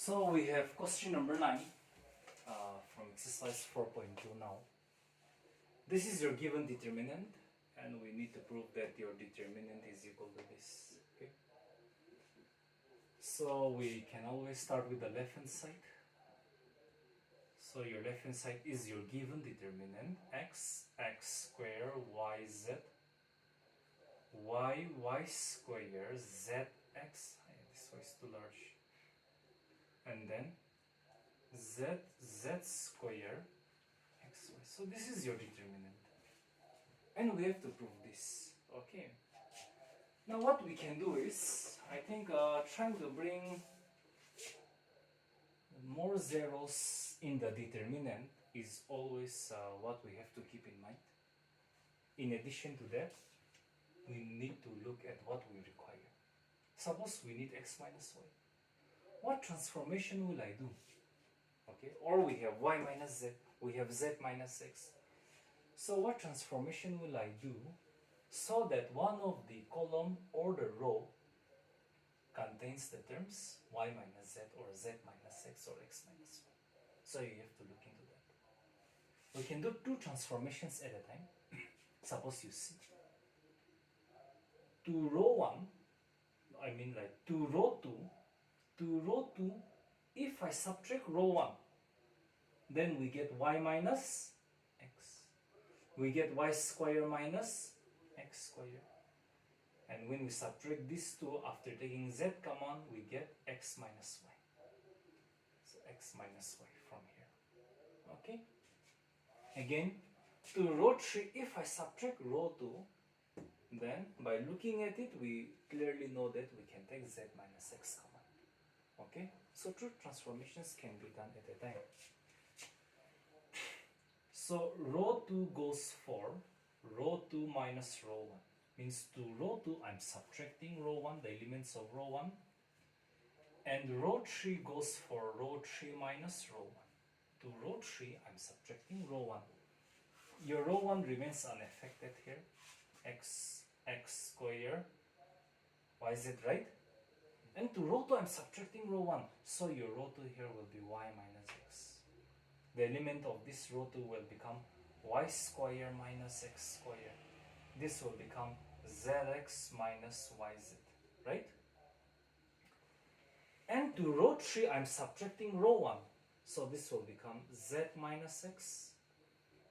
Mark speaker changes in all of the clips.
Speaker 1: So we have question number 9 from exercise 4.2 now. This is your given determinant and we need to prove that your determinant is equal to this. Okay. So we can always start with the left hand side. So your left hand side is your given determinant x square y z y square z x. This one is too large. And then z square xy. So this is your determinant. And we have to prove this. Okay. Now what we can do is, I think trying to bring more zeros in the determinant is always what we have to keep in mind. In addition to that, we need to look at what we require. Suppose we need x minus y. What transformation will I do? Okay, or we have y minus z, we have z minus x. So what transformation will I do so that one of the column or the row contains the terms y minus z or z minus x or x minus y? So you have to look into that. We can do two transformations at a time. Suppose you see to row 1, I mean like to row 2, if I subtract row 1, then we get y minus x. We get y square minus x square. And when we subtract these two after taking z common, we get x minus y. So x minus y from here. Okay? Again, to row 3, if I subtract row 2, then by looking at it, we clearly know that we can take z minus x common. Okay, so two transformations can be done at a time. So row 2 goes for row 2 minus row 1. Means to row 2, I'm subtracting row 1, the elements of row 1. And row 3 goes for row 3 minus row 1. To row 3, I'm subtracting row 1. Your row 1 remains unaffected here. X square, yz, right? And to row 2, I'm subtracting row 1. So your row 2 here will be y minus x. The element of this row 2 will become y square minus x square. This will become zx minus yz, right? And to row 3, I'm subtracting row 1. So this will become z minus x.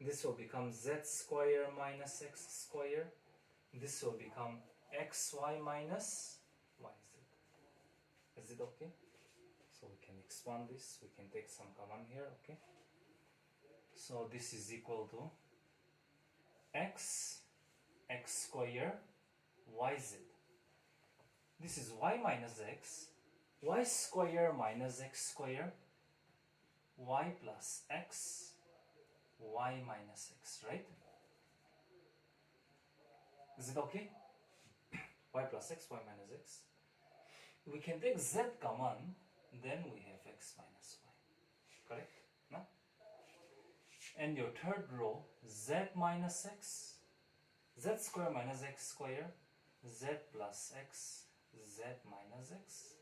Speaker 1: This will become z square minus x square. This will become xy minus yz. Is it okay? So we can expand this. We can take some common here, okay? So this is equal to x square yz. This is y minus x, y square minus x square, y plus x, y minus x, right? Is it okay? Y plus x, y minus x. We can take z common, then we have x minus y. Correct? No? And your third row, z minus x, z square minus x square, z plus x, z minus x.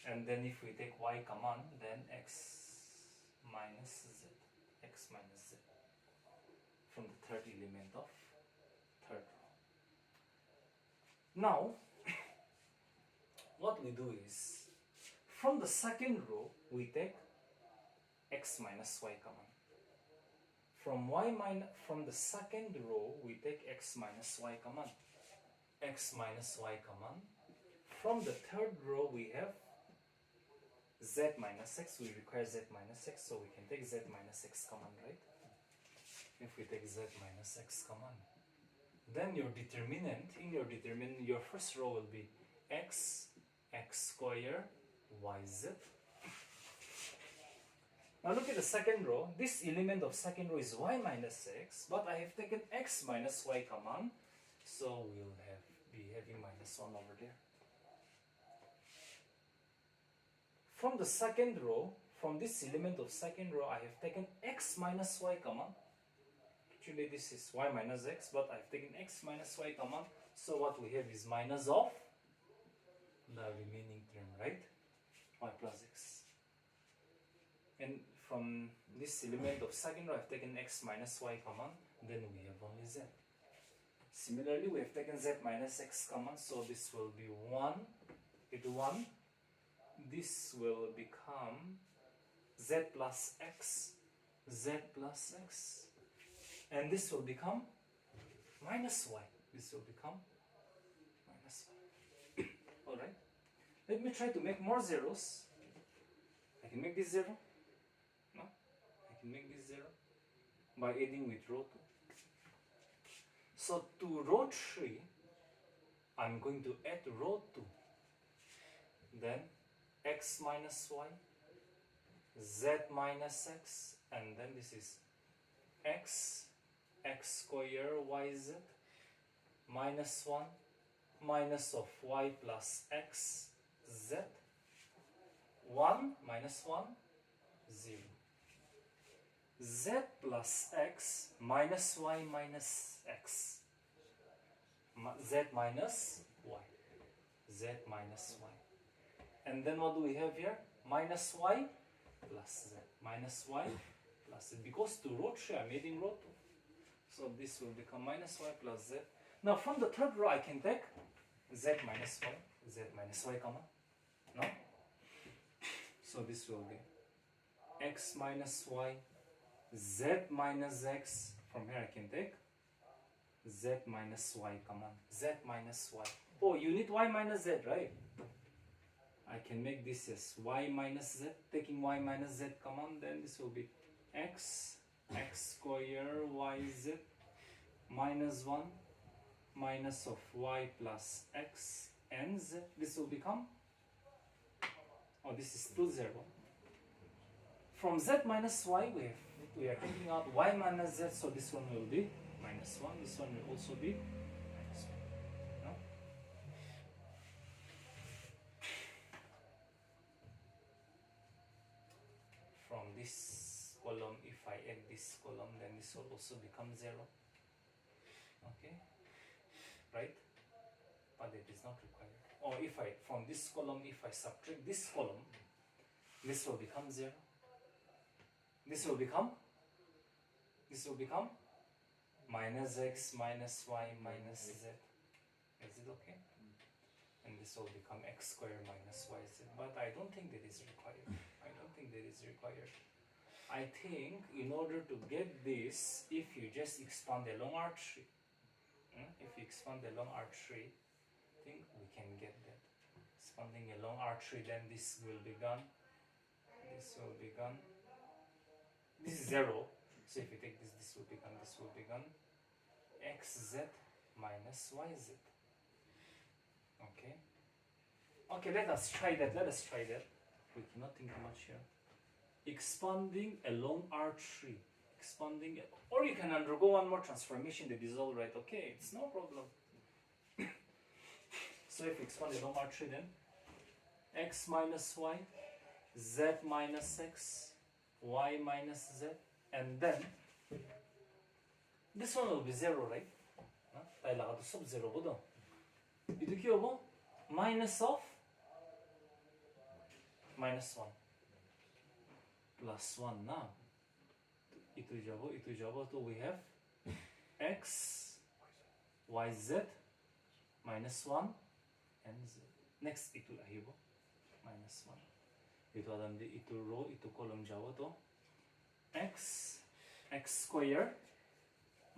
Speaker 1: And then if we take y common, then x minus z, x minus z, from the third element of third row. Now, what we do is, from the second row, we take x minus y common. From the second row, we take x minus y common. X minus y common. From the third row, we have z minus x. We require z minus x, so we can take z minus x common, right? If we take z minus x common, then your determinant, in your determinant, your first row will be x square yz. Now look at the second row. This element of second row is y minus x, but I have taken x minus y common, so we'll be having minus 1 over there. From the second row, from this element of second row, I have taken x minus y common. Actually this is y minus x, but I've taken x minus y common, so what we have is minus of the remaining term, right? Y plus x. And from this element of second row, I've taken x minus y common, then we have only z. Similarly, we have taken z minus x common, so this will be 1, it 1. This will become z plus x, and this will become minus y. This will become minus y. Alright, let me try to make more zeros. I can make this 0. No? I can make this 0 by adding with row 2. So to row 3, I'm going to add row 2. Then x minus y, z minus x, and then this is x square yz minus 1 minus of y plus x z, 1 minus 1, 0. Z plus x minus y minus x. Z minus y. Z minus y. And then what do we have here? Minus y plus z. Minus y plus z. Because to row 3, I'm adding row 2. So this will become minus y plus z. Now from the third row, I can take z minus y common. No? So this will be x minus y, z minus x. From here I can take z minus y common. Z minus y. Oh, you need y minus z, right? I can make this as y minus z. Taking y minus z common, then this will be x square yz minus 1 minus of y plus x and z. This will become, oh, this is still 0. From z minus y, we are taking out y minus z, so this one will be minus 1. This one will also be minus 1. No? From this column, if I add this column, then this will also become 0. Okay? Right? But it is not required. Or if I, from this column, if I subtract this column, this will become 0. This will become minus x minus y minus z. Is it okay? And this will become x squared minus yz. But I don't think that is required. I think in order to get this, if you just expand along R3, I think we can get that. Expanding along R3, then this will be gone. This will be gone. This is 0. So if you take this, this will be gone. Xz minus yz. Okay. Okay, let us try that. We cannot think much here. Expanding along R3. Or you can undergo one more transformation, that is alright. Okay, it's no problem. So if you expand along R3, then x minus y, z minus x, y minus z, and then this one will be 0, right? Tayo sub 0 po do. Ito kyo po? Minus of minus 1 plus 1 now. Ito jabo to we have x, y, z minus 1 and z. Next ito ahibo minus 1. Ito adam di ito row, ito column jabo to x square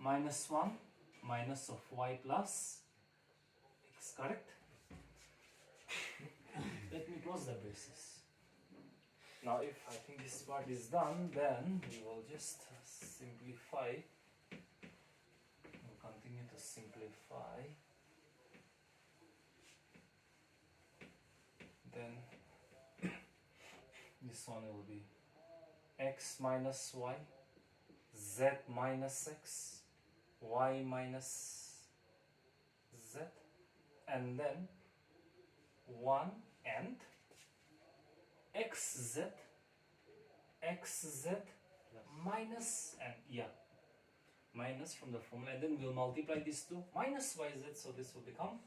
Speaker 1: minus 1 minus of y plus x, correct? Let me close the braces. Now if I think this part is done, then we will just simplify. We'll continue to simplify. Then this one will be x minus y, z minus x, y minus z, and then 1 and xz minus, and minus from the formula, and then we'll multiply these two minus yz, so this will become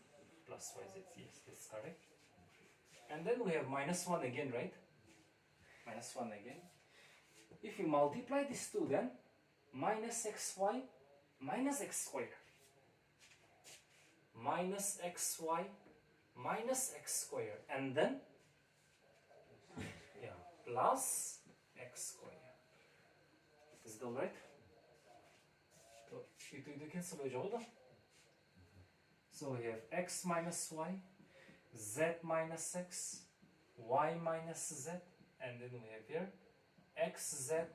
Speaker 1: plus yz. Yes, that's correct. And then we have minus 1 again, right? Minus 1 again. If you multiply these two, then minus xy minus x square. Minus xy minus x square. And then, yeah, plus x square. Is it alright? So, it cancel each other. So we have x minus y, z minus x, y minus z, and then we have here xz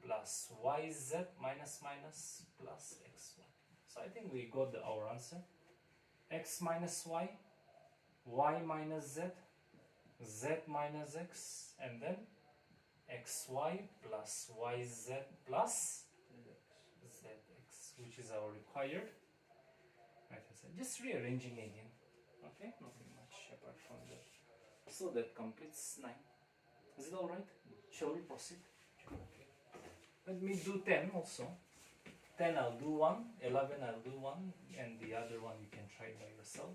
Speaker 1: plus yz minus minus plus xy. So I think we got our answer. X minus y minus z, z minus x, and then xy plus yz plus zx, which is our required. Just rearranging again. Okay, nothing much apart from that. So that completes 9. Is it alright? Shall we proceed? Okay. Let me do 10 also. 10 I'll do 1, 11 I'll do 1, and the other one you can try by yourself.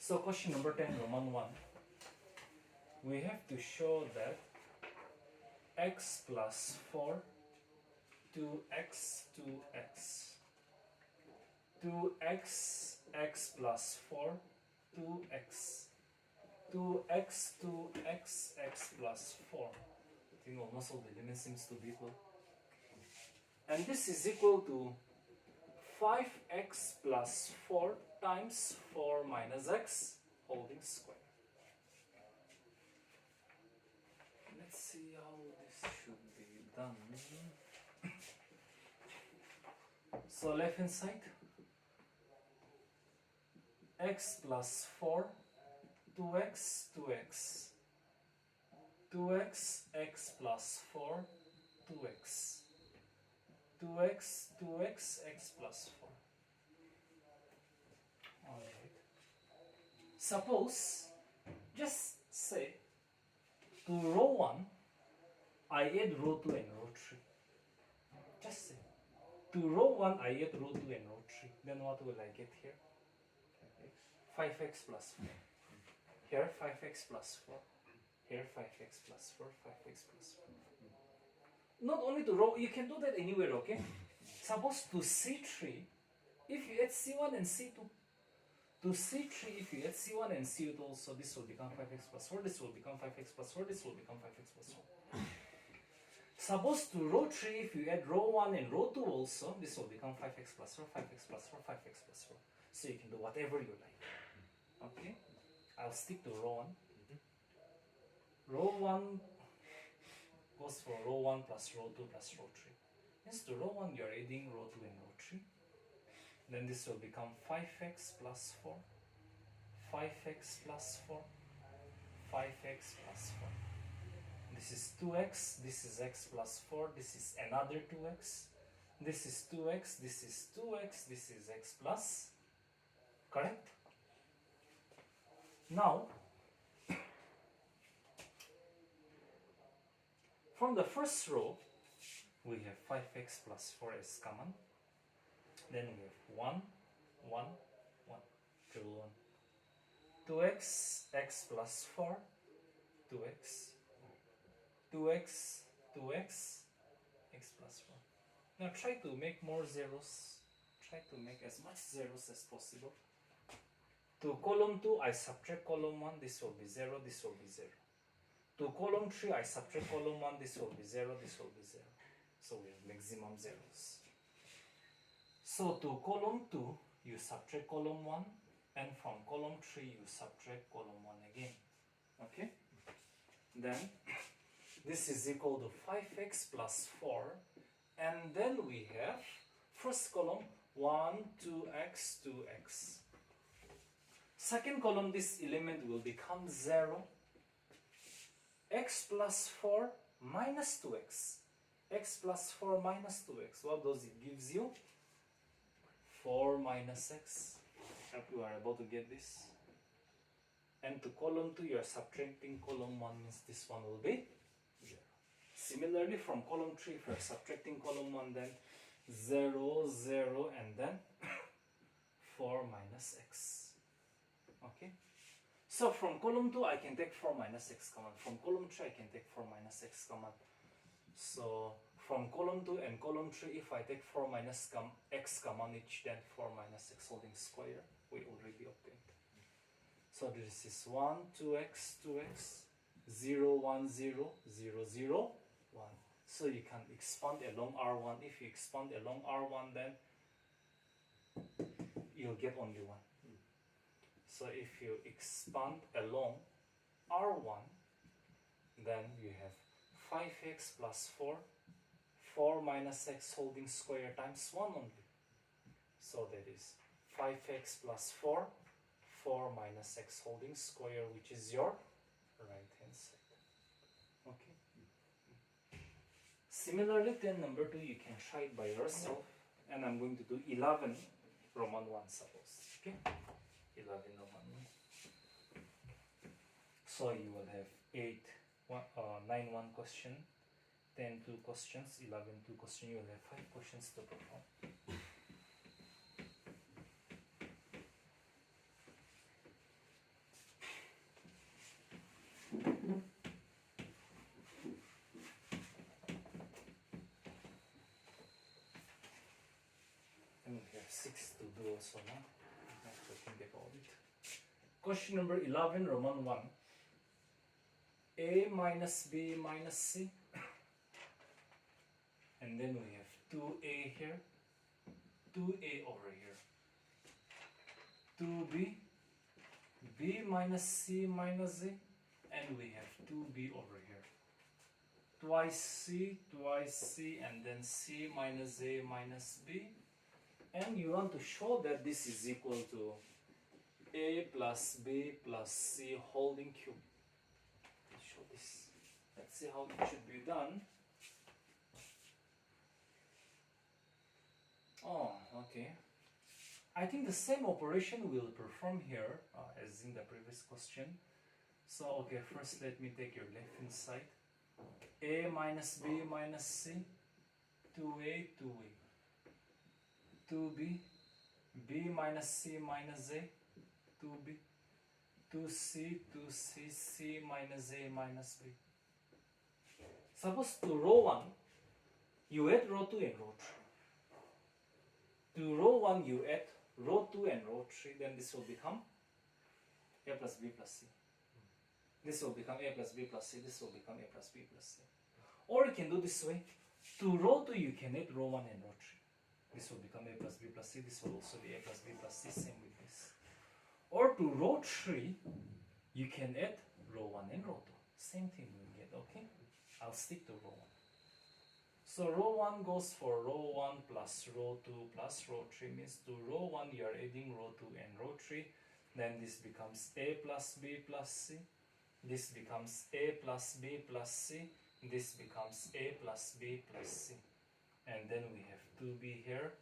Speaker 1: So question number 10, Roman 1. We have to show that x plus 4, 2x, 2x. 2x, x plus 4, 2x. 2x, 2x, x plus 4. I think almost all the elements seems to be equal. And this is equal to 5x plus 4 times 4 minus x holding square. Let's see how this should be done. So left hand side, x plus 4, 2x, 2x. 2x, x plus 4, 2x. 2x, 2x, x plus 4. Alright. Suppose, just say, to row 1, I add row 2 and row 3. Just say, to row 1, I add row 2 and row 3. Then what will I get here? 5x plus 4. Here, 5x plus 4. Here, 5x plus 4, 5x plus 4. Not only to row, you can do that anywhere, okay? Suppose to C3, if you add C1 and C2, to C3, if you add C1 and C2 also, this will become 5x plus 4, this will become 5x plus 4, this will become 5x plus 4. Suppose to row 3, if you add row 1 and row 2 also, this will become 5x plus 4, 5x plus 4, 5x plus 4. So you can do whatever you like. Okay? I'll stick to row 1. Row 1 goes for row 1 plus row 2 plus row 3. Means to row 1 you are adding row 2 and row 3. Then this will become 5x plus 4, 5x plus 4, 5x plus 4. This is 2x, this is x plus 4, this is another 2x, this is 2x, this is 2x, this is x plus, correct? Now, from the first row, we have 5x plus 4 as common. Then we have 1, 1, 1, triple 1. 2x, x plus 4, 2x, 2x, 2x, x plus 4. Now try to make more zeros. Try to make as much zeros as possible. To column 2, I subtract column 1, this will be 0, this will be 0. To column 3, I subtract column 1, this will be 0, this will be 0. So we have maximum zeros. So to column 2, you subtract column 1, and from column 3, you subtract column 1 again. Okay? Then, this is equal to 5x plus 4, and then we have, first column, 1, 2x, 2x. Second column, this element will become 0. X plus 4 minus 2x. x plus 4 minus 2x. What does it gives you? 4 minus x. Hope you are able to get this. And to column 2 you are subtracting column 1, means this one will be 0. Similarly from column 3 if you are subtracting column 1, then 0, 0 and then 4 minus x. Okay. So from column 2 I can take 4 minus x common. From column 3 I can take 4 minus x common. So from column 2 and column 3, if I take 4 minus x common each, then 4 minus x holding square we already obtained. So this is 1, 2x, 2x, 0, 1, 0, 0, 0, 1. So you can expand along R1. If you expand along R1, then you'll get only 1. So if you expand along R1, then you have 5x plus 4, 4 minus x holding square times 1 only. So that is 5x plus 4, 4 minus x holding square, which is your right hand side. Okay. Similarly, then number 2, you can try it by yourself. And I'm going to do 11 Roman 1, suppose. Okay. 11 Roman 1. So you will have 9 1 question, 10 2 questions, 11 2 question. You will have 5 questions to perform. And we have 6 to do also now. Not to think about it. Question number 11, Roman 1. A minus B minus C. And then we have 2A here, 2A over here. 2B, B minus C minus Z, and we have 2B over here. Twice C, and then C minus A minus B. And you want to show that this is equal to A plus B plus C holding cube. Let's show this. Let's see how it should be done. Oh, okay. I think the same operation we'll perform here as in the previous question. So, okay, first let me take your left hand side. A minus B minus C, 2A, 2A. 2B, B minus C minus A, 2B. 2C, 2C, C minus A minus B. Suppose to row 1, you add row 2 and row 3. To row 1, you add row 2 and row 3, then this will become A plus B plus C. This will become A plus B plus C, this will become A plus B plus C. Or you can do this way. To row 2, you can add row 1 and row 3. This will become A plus B plus C, this will also be A plus B plus C, same with this. Or to row 3, you can add row 1 and row 2. Same thing you will get, okay? I'll stick to row 1. So row 1 goes for row 1 plus row 2 plus row 3, means to row 1 you are adding row 2 and row 3. Then this becomes A plus B plus C. This becomes A plus B plus C. This becomes A plus B plus C. And then we have 2B here.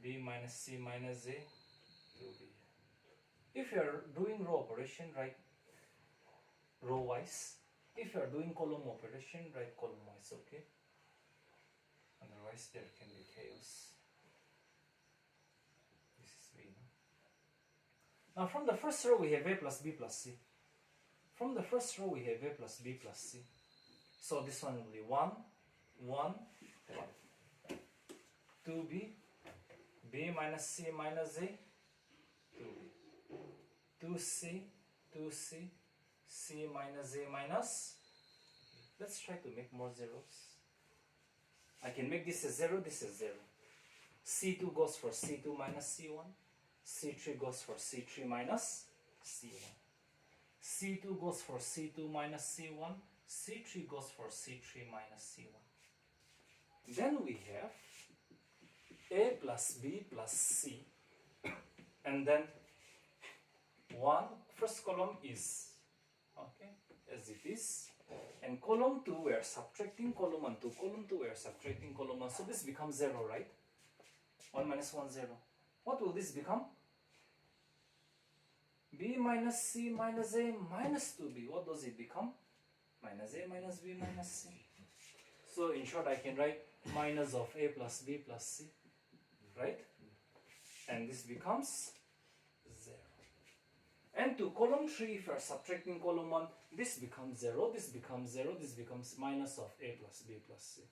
Speaker 1: B minus C minus A. 2B here. If you are doing row operation, write row wise. If you are doing column operation, write column wise, okay? Otherwise there can be chaos. This is B. Now from the first row we have A plus B plus C. From the first row we have A plus B plus C. So this one will be 1, 1, 1. 2B, B minus C minus A, 2B. 2C, 2C, C minus A minus. Let's try to make more zeros. I can make this a 0, this is 0. C2 goes for C2 minus C1. C3 goes for C3 minus C1. C2 goes for C2 minus C1. C3 goes for C3 minus C1. Then we have A plus B plus C. And then first column is, okay, as it is. And column 2, we are subtracting column 1 to column 2, we are subtracting column 1. So this becomes 0, right? 1 minus 1, 0. What will this become? B minus C minus A minus 2B. What does it become? Minus A minus B minus C. So in short, I can write minus of A plus B plus C, right? And this becomes 0. And to column 3, if you are subtracting column 1, this becomes 0, this becomes 0, this becomes minus of A plus B plus C,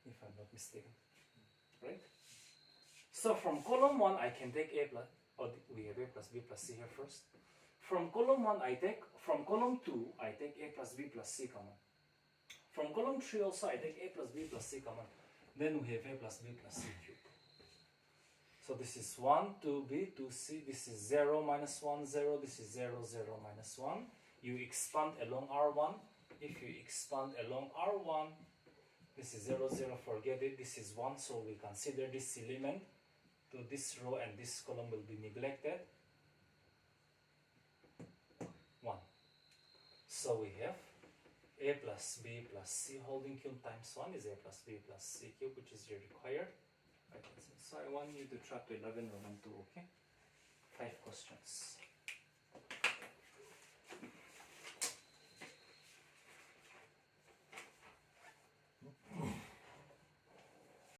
Speaker 1: if I'm not mistaken, right? So from column 1, I can take A plus, or we have A plus B plus C here first. From column 1, from column 2, I take A plus B plus C common. From column 3 also, I take A plus B plus C common. Then we have A plus B plus C cubed. So this is 1, 2B, 2C, this is 0, minus 1, 0, this is 0, 0, minus 1. You expand along R1. If you expand along R1, this is 0, 0, forget it, this is 1, so we consider this element to this row and this column will be neglected. 1. So we have A plus B plus C holding cube times 1 is A plus B plus C cube, which is your required. So I want you to try to 11 Roman 2, okay? 5 questions.